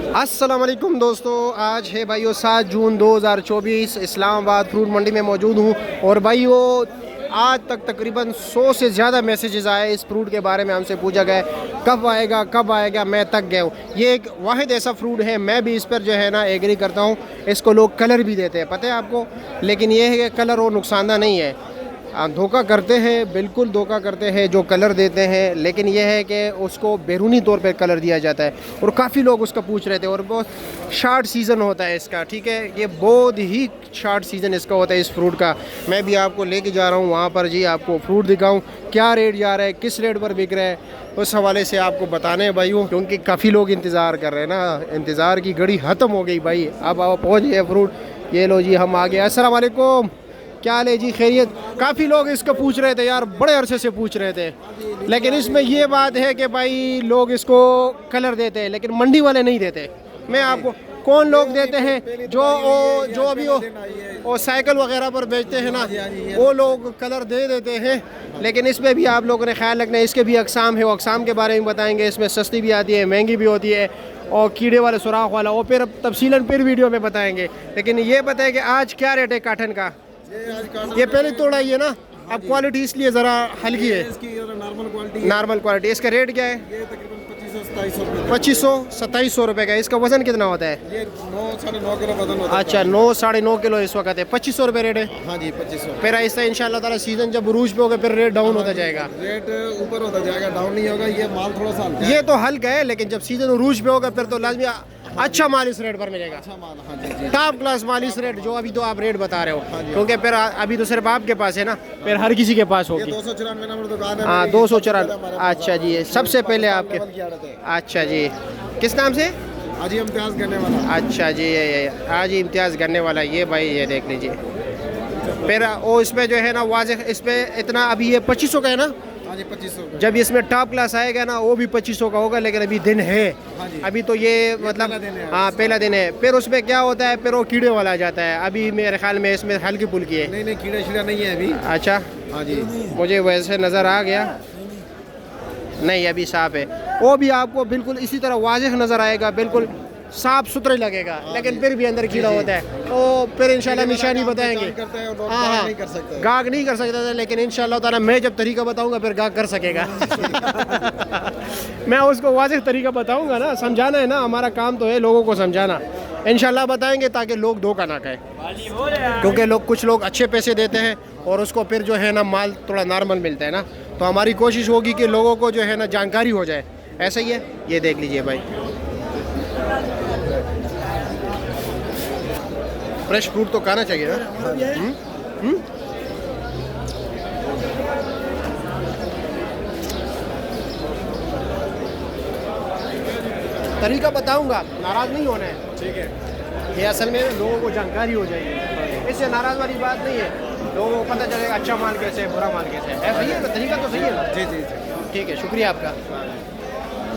अस्सलाम वालेकुम दोस्तों, आज है भाइयों 7 जून 2024। इस्लामाबाद फ्रूट मंडी में मौजूद हूँ और भाइयों आज तक तकरीबन 100 से ज़्यादा मैसेजेस आए इस फ्रूट के बारे में। हमसे पूछा गया कब आएगा कब आएगा, मैं थक गया हूँ। ये एक वाहिद ऐसा फ्रूट है, मैं भी इस पर जो है ना एग्री करता हूँ। इसको लोग कलर भी देते हैं, पता है आपको, लेकिन ये है कि कलर वो नुकसानदा नहीं है। धोखा करते हैं, बिल्कुल धोखा करते हैं जो कलर देते हैं, लेकिन यह है कि उसको बैरूनी तौर पे कलर दिया जाता है और काफ़ी लोग उसका पूछ रहे थे। और बहुत शार्ट सीज़न होता है इसका, ठीक है, ये बहुत ही शार्ट सीज़न इसका होता है इस फ्रूट का। मैं भी आपको लेके जा रहा हूँ वहाँ पर जी, आपको फ्रूट दिखाऊँ क्या रेट जा रहा है, किस रेट पर बिक रहा है, उस हवाले से आपको बताने हैं भाइयों, क्योंकि काफ़ी लोग इंतज़ार कर रहे हैं ना। इंतज़ार की घड़ी ख़त्म हो गई भाई, अब आप पहुँच गए फ्रूट। ये लो जी, हम आ गए। अस्सलाम वालेकुम, क्या हाल है जी, खैरियत? काफ़ी लोग इसको पूछ रहे थे यार, बड़े अरसे से पूछ रहे थे, लेकिन इसमें ये बात है कि भाई लोग इसको कलर देते हैं लेकिन मंडी वाले नहीं देते। मैं आपको कौन लोग देते हैं, जो अभी वो साइकिल वगैरह पर बेचते हैं ना, वो लोग कलर दे देते हैं। लेकिन इसमें भी आप लोगों ने ख्याल रखना है, इसके भी अकसाम है, वो अकसाम के बारे में बताएंगे। इसमें सस्ती भी आती है, महंगी भी होती है, और कीड़े वाले सुराख वाला वो फिर तफसीलन फिर वीडियो में बताएंगे। लेकिन ये बताएं कि आज क्या रेट है काटन का? ये पहले तोड़ा ही है ना, अब क्वालिटी इसलिए ज़रा हल्की है, नॉर्मल क्वालिटी। इसका रेट क्या है? ये तकरीबन 2500-2700 रुपये का। इसका वज़न कितना होता है? ये 9-9.5 किलो वजन होता है। अच्छा, 9-9.5 किलो इस वक्त है। 2500 रुपये रेट है। हाँ जी, 2500। फिर ऐसा इंशाल्लाह ताला सीज़न जब उरूज पे होगा फिर रेट डाउन होता जाएगा। रेट ऊपर होता जाएगा, डाउन नहीं होगा। ये माल थोड़ा सा हल्का है। ये तो हल्का है, लेकिन जब सीज़न उरूज पे होगा फिर तो लाजमी अच्छा माल इस रेट पर मिलेगा। अच्छा माल, हाँ जी जी, टॉप क्लास माल इस रेट जो अभी तो आप रेट बता रहे हो, क्योंकि फिर अभी तो सिर्फ आपके पास है ना, फिर हर किसी के पास ये होगी। 294 नंबर दुकान है। हाँ, 294। अच्छा जी, ये सबसे पहले आपके। अच्छा जी, किस नाम से? आज ही इम्तियाज करने वाला। अच्छा जी, ये आज ही इम्तियाज़ करने वाला। ये भाई ये देख लीजिए। फिर वो इसमें जो है ना वाज़ेह, इसमें इतना अभी ये 2500 का है ना। हाँ जी, 2500। जब इसमें टॉप क्लास आएगा ना वो भी 2500 का होगा, लेकिन अभी दिन है। हाँ जी, अभी तो ये मतलब हाँ पहला दिन है। फिर उसमें क्या होता है, फिर वो कीड़े वाला आ जाता है। अभी मेरे ख्याल में इसमें हल्की फुल्की है। नहीं कीड़ा शीड़ा नहीं है अभी। अच्छा, हाँ जी, मुझे वैसे नज़र आ गया, नहीं अभी साफ है। वो भी आपको बिल्कुल इसी तरह वाज़ेह नज़र आएगा, बिल्कुल साफ सुथरा लगेगा, लेकिन फिर भी अंदर कीड़ा होता है। तो फिर इंशाल्लाह निशानी बताएंगे। हाँ, गाग नहीं कर सकता था, लेकिन इंशाल्लाह ताला मैं जब तरीका बताऊंगा फिर गाग कर सकेगा। मैं उसको वाज़ेह तरीका बताऊंगा ना, समझाना है ना, हमारा काम तो है लोगों को समझाना। इंशाल्लाह बताएंगे ताकि लोग धोखा ना कहें, क्योंकि कुछ लोग अच्छे पैसे देते हैं और उसको फिर जो है ना माल थोड़ा नॉर्मल मिलता है ना। तो हमारी कोशिश होगी कि लोगों को जो है ना जानकारी हो जाए। ऐसा ही है, ये देख लीजिए भाई, फ्रेश फ्रूट तो खाना चाहिए ना। तरीका बताऊंगा, नाराज़ नहीं होना है, ठीक है। ये असल में लोगों को जानकारी हो जाएगी, इससे नाराज़ वाली बात नहीं है। लोगों को पता चलेगा अच्छा माल कैसे है, बुरा माल कैसे है। सही है ना, तरीका तो सही है ना। जी जी जी, ठीक है, शुक्रिया आपका।